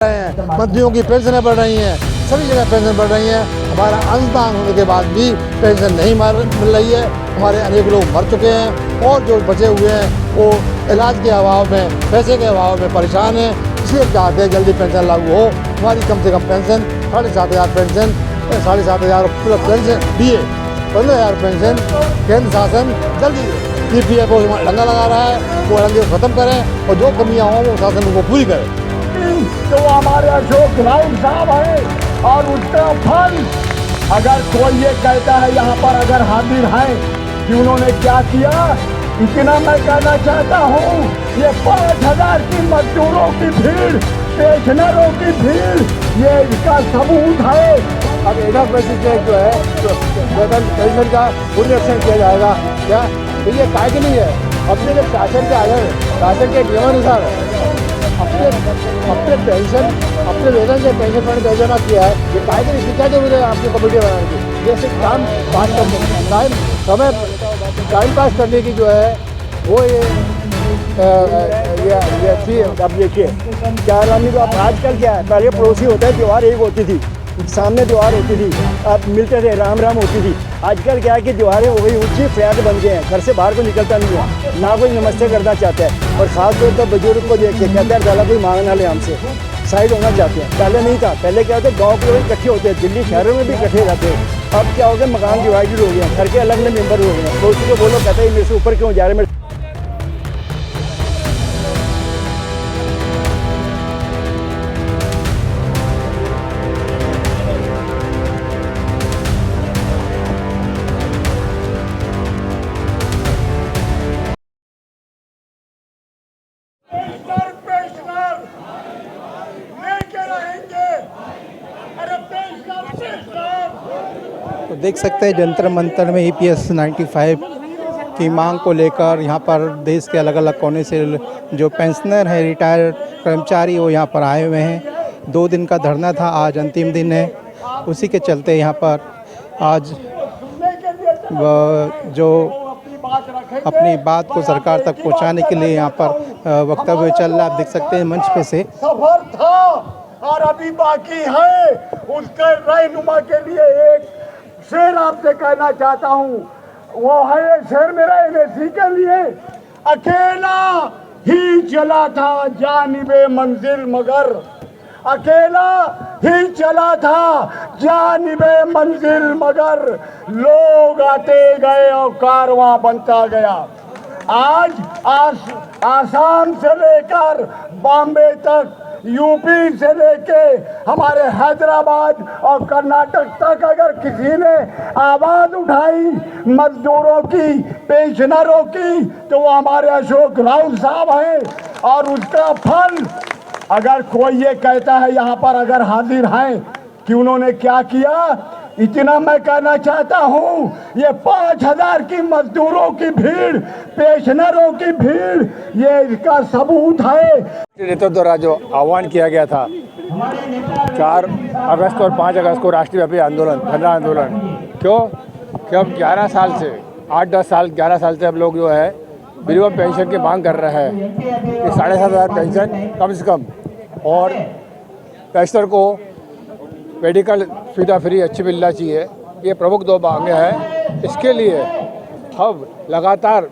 मंत्रियों की पेंशनें बढ़ रही हैं, सभी जगह पेंशन बढ़ रही हैं। हमारा अंशदान होने के बाद भी पेंशन नहीं मिल रही है। हमारे अनेक लोग मर चुके हैं और जो बचे हुए हैं वो इलाज के अभाव में, पैसे के अभाव में परेशान हैं। इसलिए चाहते हैं जल्दी पेंशन लागू हो। हमारी कम से कम पेंशन 7,500 पेंशन, 7,500 प्लस पेंशन दिए, 15,000 पेंशन केंद्र शासन जल्दी EPF को डंगा लगा रहा है, वो डंगे को खत्म करें और जो कमियाँ हों वो शासन उनको पूरी करे। तो हमारे अशोक राउत साहब हैं और उसका फल अगर कोई ये कहता है यहाँ पर अगर हाजिर हैं कि उन्होंने क्या किया, इतना मैं कहना चाहता हूँ। ये 5,000 की मजदूरों की भीड़, पेंशनरों की भीड़, ये इसका सबूत है। अब एडॉक बेसिस पे जो है वेतन पेंशन का पुनरीक्षण किया जाएगा क्या, तो ये काय के लिए है। अपने जब शासन के आगे शासन के नियमानुसार अपने पेंशन अपने वेतन से पेंशन फंड का जमा किया है, ये काय के लिए क्या जरूरत है आपकी कमेटी बनाने की। ये सिर्फ टाइम पास करने की जो है वो ये थी। अब देखिए क्या रानी, तो आजकल क्या है, पहले पड़ोसी होता है, त्यौहार एक होती थी, सामने त्यौहार होती थी, अब मिलते थे, राम राम होती थी। आजकल क्या है कि त्योहारें हो गई ऊँची, फ्लैट बन गए हैं, घर से बाहर को निकलता नहीं है, ना कोई नमस्ते करना चाहता है। और ख़ासतौर पर बुजुर्ग को देख के कहते हैं ज़्यादा कोई मांगना ले हमसे, साइड होना चाहते हैं। पहले नहीं था, पहले क्या होता है गाँव के लोग इकट्ठे होते हैं, दिल्ली शहरों में भी इकट्ठे रहते हैं। अब क्या हो गया, मकान डिवाइडेड हो गए हैं, घर के अलग अलग मेम्बर हो गए हैं। तो उसी को बोलो कहते हैं मेरे से ऊपर क्यों जा रहे हैं। तो देख सकते हैं जंतर मंतर में EPS 95 की मांग को लेकर यहाँ पर देश के अलग अलग कोने से जो पेंशनर हैं, रिटायर्ड कर्मचारी, वो यहाँ पर आए हुए हैं। 2 दिन का धरना था, आज अंतिम दिन है। उसी के चलते यहाँ पर आज जो अपनी बात को सरकार तक पहुँचाने के लिए यहाँ पर वक्तव्य चल रहा है। आप देख सकते हैं मंच पे से सफर था और अभी बाकी है। उसके रहनुमा के लिए एक शेर आपसे कहना चाहता हूँ, वो है ये शेर मेरा NSC के लिए। अकेला ही चला था जानिबे मंजिल मगर, अकेला ही चला था जानिबे मंजिल मगर, लोग आते गए और कारवां बनता गया। आज आसाम से लेकर बॉम्बे तक, यूपी से लेके हमारे हैदराबाद और कर्नाटक तक अगर किसी ने आवाज उठाई मजदूरों की, पेंशनरों की, तो वो हमारे अशोक राउत साहब हैं। और उसका फल अगर कोई ये कहता है यहाँ पर अगर हाजिर हैं कि उन्होंने क्या किया, इतना मैं कहना चाहता हूँ। ये 5,000 की मजदूरों की भीड़, पेंशनरों की भीड़, ये इसका सबूत है। नेतृत्व द्वारा जो आह्वान किया गया था 4 अगस्त और 5 अगस्त को राष्ट्रव्यापी आंदोलन, धरना आंदोलन, क्यों कि अब 11 साल से 8-10 साल 11 साल से हम लोग जो है मिनिमम पेंशन की मांग कर रहे हैं कि 7,500 पेंशन कम से कम, और पेंशनर को मेडिकल सुविधा फ्री अच्छी मिलना चाहिए। ये प्रमुख 2 मांगे हैं। इसके लिए हम लगातार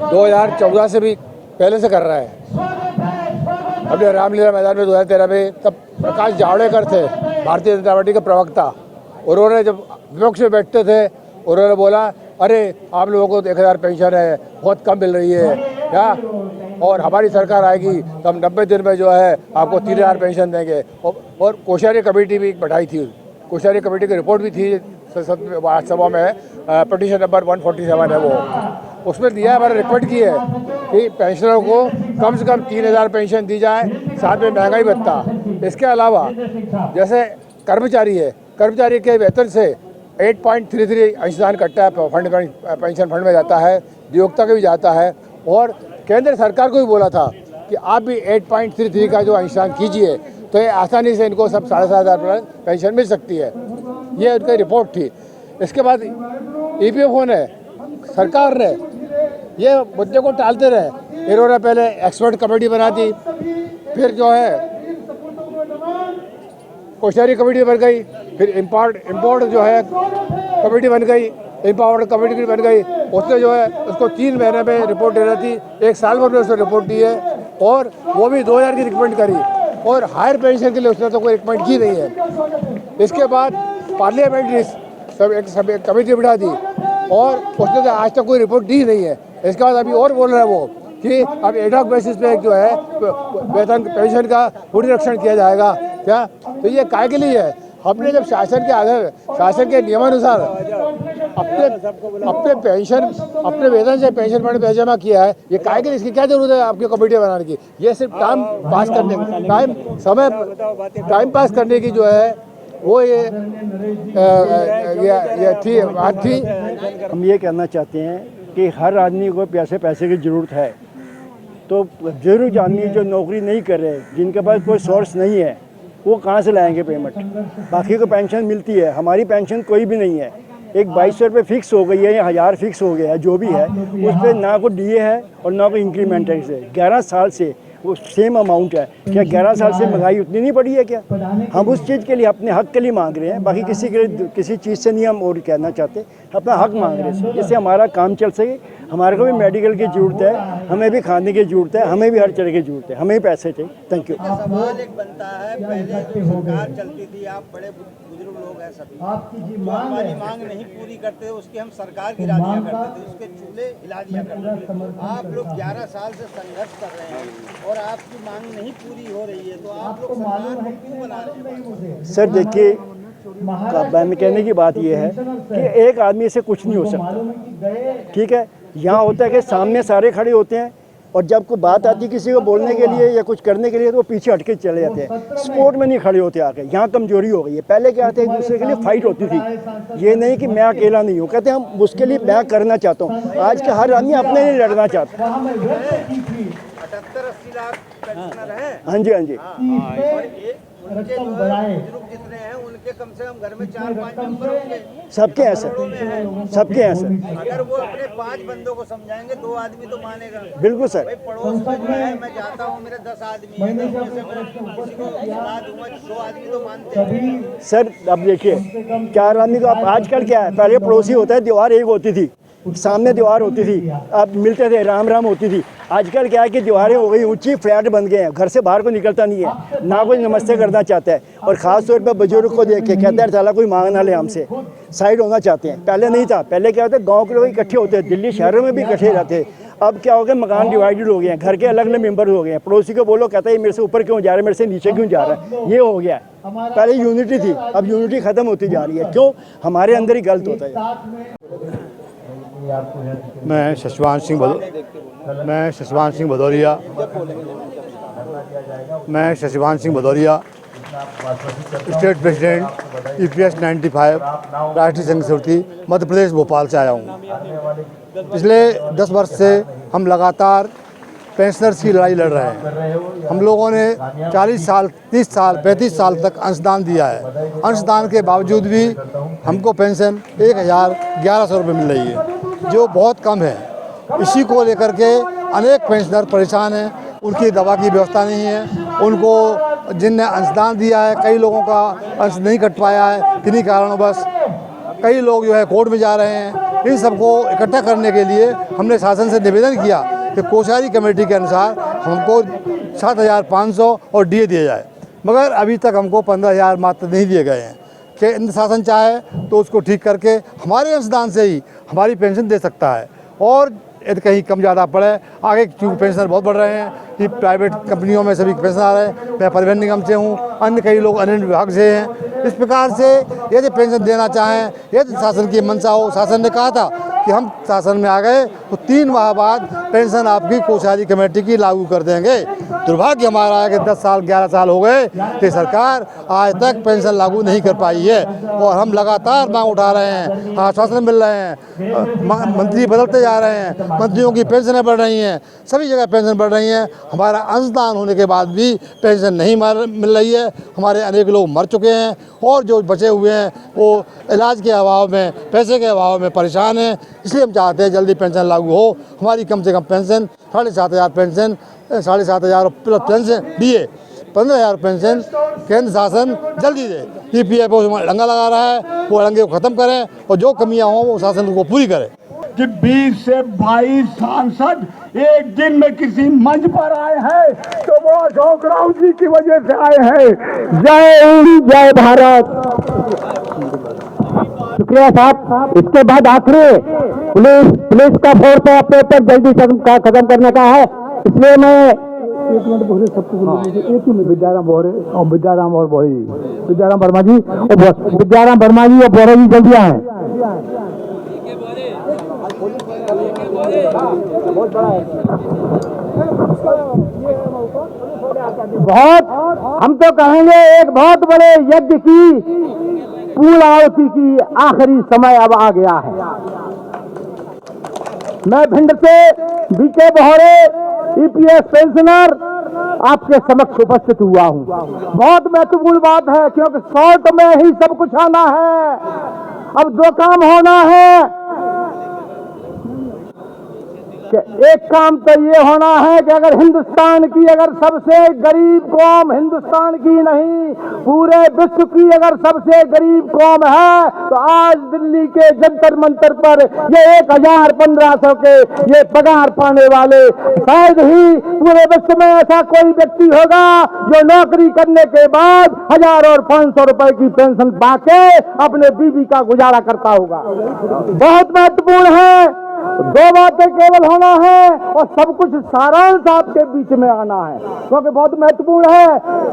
2014 से भी पहले से कर रहे हैं। अभी रामलीला मैदान में 2013 में तब प्रकाश जावड़ेकर थे, भारतीय जनता पार्टी के प्रवक्ता, उन्होंने जब विपक्ष में बैठते थे उन्होंने बोला अरे आप लोगों को 1,000 पेंशन है, बहुत कम मिल रही है क्या, और हमारी सरकार आएगी तो हम 90 दिन में जो है आपको 3,000 पेंशन देंगे। और कोश्यारी कमेटी भी बैठाई थी, कोश्यारी कमेटी की रिपोर्ट भी थी राज्यसभा में, पिटीशन नंबर 147 है वो, उसमें दिया हमारा रिक्वेस्ट की है कि पेंशनरों को कम से कम 3,000 पेंशन दी जाए, साथ में महंगाई भत्ता। इसके अलावा जैसे कर्मचारी है, कर्मचारी के वेतन से 8.33 अंशदान कटता है, फंड पेंशन फंड में जाता है, नियोक्ता का भी जाता है। और केंद्र सरकार को भी बोला था कि आप भी 8.33 का जो अंशदान कीजिए, तो ये आसानी से इनको सब 7,500 पेंशन मिल सकती है। ये उनकी रिपोर्ट थी। इसके बाद EPF ने, सरकार ने ये मुद्दे को टालते रहे। इन्होंने पहले एक्सपर्ट कमेटी बना दी, फिर जो है कोश्यारी कमेटी बन गई, फिर इम्पोर्ट जो है कमेटी बन गई, इम्पावर्ड कमेटी बन गई। उसने जो है उसको 3 महीने में रिपोर्ट देना थी, 1 साल भर में उसने रिपोर्ट दी है और वो भी 2000 की रिकमेंड करी और हायर पेंशन के लिए उसने तो कोई रिकमेंड की नहीं है। इसके बाद पार्लियामेंट ने सब एक कमेटी बिठा दी और उसने तो आज तक कोई रिपोर्ट दी नहीं है। इसके बाद अभी और बोल रहा है वो कि अब एडहॉक बेसिस पे जो है वेतन पेंशन का पुनरीक्षण किया जाएगा। क्या तो ये काय के लिए है? हमने जब शासन के आधार शासन के नियमानुसार अपने पेंशन अपने वेतन से पेंशन फंड में जमा किया है, ये काय के लिए? इसकी क्या जरूरत है आपकी कमेटी बनाने की? ये सिर्फ टाइम पास करने की जो है वो ये बात थी। हम ये कहना चाहते हैं कि हर आदमी को पैसे की ज़रूरत है, तो ज़रूर आदमी जो नौकरी नहीं कर रहे, जिनके पास कोई सोर्स नहीं है, वो कहाँ से लाएंगे पेमेंट? बाकी को पेंशन मिलती है, हमारी पेंशन कोई भी नहीं है। एक 2200 रुपये फिक्स हो गई है या 1000 फिक्स हो गया है, जो भी है उस पर ना कोई डीए है और ना कोई इंक्रीमेंट है। इसे 11 साल से वो सेम अमाउंट है। क्या 11 साल से महंगाई उतनी नहीं बढ़ी है क्या? हम उस चीज़ के लिए अपने हक के लिए मांग रहे हैं, बाकी किसी के लिए किसी चीज़ से नहीं हम और कहना चाहते, अपना हक मांग रहे हैं जिससे हमारा काम चल सके। हमारे को भी मेडिकल की ज़रूरत है, हमें भी खाने की ज़रूरत है, हमें भी हर तरह की ज़रूरत है, हमें भी पैसे चाहिए। Thank you. सवाल एक बनता है, पहले जो सरकार चलती थी, आप बड़े बुजुर्ग लोग हैं सभी, जो हमारी मांग नहीं पूरी करते उसकी हम सरकार गिरा दिया करते थे, उसके चूल्हे हिला दिया करते थे। आप लोग 11 साल से संघर्ष कर रहे हैं और आपकी मांग नहीं पूरी हो रही है, तो आप लोग सरकार को क्यों बना रहे हैं? सर देखिए, कहने की बात यह है कि एक आदमी से कुछ नहीं हो सकता, ठीक है। यहाँ होता है कि सामने सारे खड़े होते हैं और जब कोई बात आती है किसी को बोलने के लिए या कुछ करने के लिए तो वो पीछे हट के चले जाते हैं, सपोर्ट में नहीं खड़े होते आके। यहाँ कमजोरी हो गई है। पहले क्या था, एक दूसरे के लिए फाइट होती थी, ये नहीं कि मैं अकेला नहीं हूँ, कहते हम उसके लिए मैं करना चाहता हूँ। आज का हर आदमी अपने लिए लड़ना चाहता है। 78-80 लाख पेंशनर हैं। हाँ जी, हाँ जी। उनके जो बुजुर्ग जितने हैं उनके कम से कम घर में 4-5 मेंबर होंगे। सबके हैं सर, सबके हैं सर। अगर वो अपने 5 बंदों को समझाएंगे, 2 आदमी तो मानेगा। बिल्कुल सर। भाई पड़ोस में जो है, मैं जाता हूँ, मेरे 10 आदमी हैं, 10 में से मैं किसी को सलाह दूंगा, 2 आदमी तो मानते हैं। सर अब देखिए, 4 आदमी को आप आजकल क्या है, पहले पड़ोसी होता है, दीवार एक होती थी, सामने दीवार होती थी, अब मिलते थे, राम राम होती थी। आजकल क्या है कि दीवारें हो गई ऊंची, फ्लैट बन गए हैं, घर से बाहर को निकलता नहीं है, ना कोई नमस्ते करना चाहता है। और ख़ास तौर पर बुजुर्ग को देख के कहते हैं साला कोई मांग ना ले हमसे, साइड होना चाहते हैं। पहले नहीं था, पहले क्या होता है, गाँव के लोग इकट्ठे होते हैं, दिल्ली शहरों में भी इकट्ठे रहते। अब क्या हो गया, मकान डिवाइडेड हो गए हैं, घर के अलग अलग मेंबर हो गए हैं। पड़ोसी को बोलो, कहता है मेरे से ऊपर क्यों जा रहा है, मेरे से नीचे क्यों जा रहा है, ये हो गया। पहले यूनिटी थी, अब यूनिटी ख़त्म होती जा रही है। क्यों? हमारे अंदर ही गलत होता है। मैं Shashivan Singh Bhadauria state president EPS 95 राष्ट्रीय संघ समिति मध्य प्रदेश भोपाल से आया हूँ। पिछले 10 वर्ष से हम लगातार पेंशनर्स की लड़ाई लड़ रहे हैं। हम लोगों ने 40 साल, 30 साल, 35 साल तक अंशदान दिया है। अंशदान के बावजूद भी हमको पेंशन 1100 रुपये मिल रही है, जो बहुत कम है। इसी को लेकर के अनेक पेंशनर परेशान हैं। उनकी दवा की व्यवस्था नहीं है, उनको जिनने अंशदान दिया है, कई लोगों का अंश नहीं कट पाया है, किन्हीं कारणवश कई लोग जो है कोर्ट में जा रहे हैं। इन सबको इकट्ठा करने के लिए हमने शासन से निवेदन किया कि कोश्यारी कमेटी के अनुसार हमको 7500 और डीए दिया जाए, मगर अभी तक हमको 15,000 मात्र नहीं दिए गए हैं। केंद्र शासन चाहे तो उसको ठीक करके हमारे अंशदान से ही हमारी पेंशन दे सकता है, और यदि कहीं कम ज़्यादा पड़े आगे, क्योंकि पेंशनर बहुत बढ़ रहे हैं कि प्राइवेट कंपनियों में सभी पेंशन आ रहे हैं। मैं परिवहन निगम से हूँ, अन्य कई लोग अन्य विभाग से हैं। इस प्रकार से यदि पेंशन देना चाहें, यदि शासन की मंशा हो, शासन ने कहा था कि हम शासन में आ गए तो 3 माह बाद पेंशन आपकी कोश्यारी कमेटी की लागू कर देंगे। दुर्भाग्य हमारा है कि 10 साल 11 साल हो गए कि सरकार आज तक पेंशन लागू नहीं कर पाई है, और हम लगातार मांग उठा रहे हैं, आश्वासन मिल रहे हैं, मंत्री बदलते जा रहे हैं, मंत्रियों की पेंशनें बढ़ रही हैं, सभी जगह पेंशन बढ़ रही हैं। हमारा अंशदान होने के बाद भी पेंशन नहीं मिल रही है। हमारे अनेक लोग मर चुके हैं और जो बचे हुए हैं वो इलाज के अभाव में, पैसे के अभाव में परेशान हैं। इसलिए हम चाहते हैं जल्दी पेंशन लागू हो। हमारी कम से कम pension 7,500 pension, 7,500 plus pension DA 15,000 pension केंद्र शासन जल्दी दे। EPFO लंगा लगा रहा है, वो लंगे को ख़त्म करें और जो कमियां हों वो शासन को पूरी करे। कि 20 से 22 सांसद एक दिन में किसी मंच पर आए हैं तो वो अशोक राव जी की वजह से आए हैं। जय हिंद, जय भारत। शुक्रिया साहब। इसके बाद आखिरी पुलिस का फोर्स अपने ऊपर जल्दी खत्म करने का है, इसलिए मैं विद्याराम बोरे और विद्याराम और बोरे जी, विद्याराम वर्मा जी और विद्याराम वर्मा जी और बोरे जी जल्दी आए। बहुत हम तो कहेंगे एक बहुत बड़े यज्ञ की पूर्ण आहुति की आखिरी समय अब आ गया है। मैं भिंड से बीके बहोरे EPS पेंशनर आपके समक्ष उपस्थित हुआ हूं। बहुत महत्वपूर्ण बात है क्योंकि शॉर्ट में ही सब कुछ आना है। अब दो काम होना है कि एक काम तो ये होना है कि अगर हिंदुस्तान की अगर सबसे गरीब कौम हिंदुस्तान की नहीं पूरे विश्व की अगर सबसे गरीब कौम है तो आज दिल्ली के जंतर मंतर पर ये 1,000-1,500 के ये पगार पाने वाले शायद ही पूरे विश्व में ऐसा कोई व्यक्ति होगा जो नौकरी करने के बाद 1,000 और 500 रुपए की पेंशन पाके अपने बीवी का गुजारा करता होगा। बहुत महत्वपूर्ण है। दो बातें केवल होना है और सब कुछ सारांश आपके बीच में आना है क्योंकि बहुत महत्वपूर्ण है।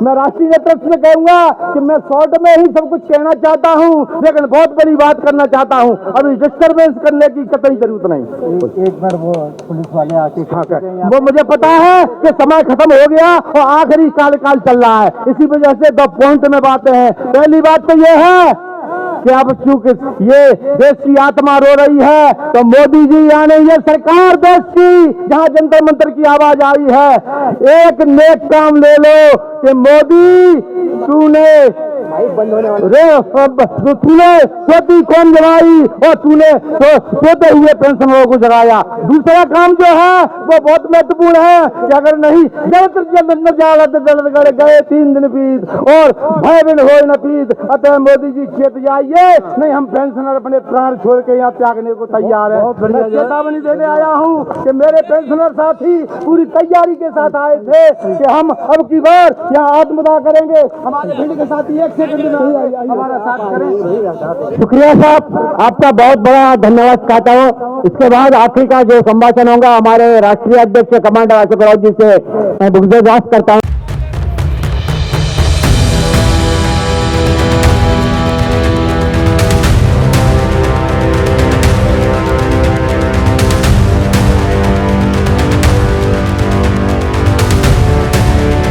मैं राष्ट्रीय नेतृत्व से कहूंगा कि मैं शॉर्ट में ही सब कुछ कहना चाहता हूं लेकिन बहुत बड़ी बात करना चाहता हूं। अभी डिस्टर्बेंस करने की कतई जरूरत नहीं। एक बार वो पुलिस वाले आके वो मुझे पता है कि समय खत्म हो गया और आखिरी काल चल रहा है, इसी वजह से 2 पॉइंट में बातें हैं। पहली बात तो ये है कि अब चूंकि ये देश की आत्मा रो रही है तो मोदी जी यानी ये सरकार देश की जहां जंतर मंतर की आवाज आई है, एक नेक काम ले लो कि मोदी तूने सोती कौन जगाई और तूने सोते हुए पेंशनरों को जगाया। दूसरा काम जो है वो बहुत महत्वपूर्ण है कि अगर नहीं गए 3 दिन बीत और भय बिन हो न पीत, अतः मोदी जी खेत जाइए नहीं हम पेंशनर अपने प्राण छोड़ के यहाँ त्यागने को तैयार है। मैं चेतावनी देने आया हूँ कि मेरे पेंशनर साथी पूरी तैयारी के साथ आए थे कि हम अब की बार यहाँ आत्मदाह करेंगे। हमारे भिंड के साथी एक सेकंड में हमारा साथ करें। शुक्रिया साहब, आपका बहुत बड़ा धन्यवाद कहता हूँ। इसके बाद आखिरी का जो संभाषण होगा हमारे राष्ट्रीय अध्यक्ष कमांडर अशोक राव जी से मैं गुजारिश करता हूँ।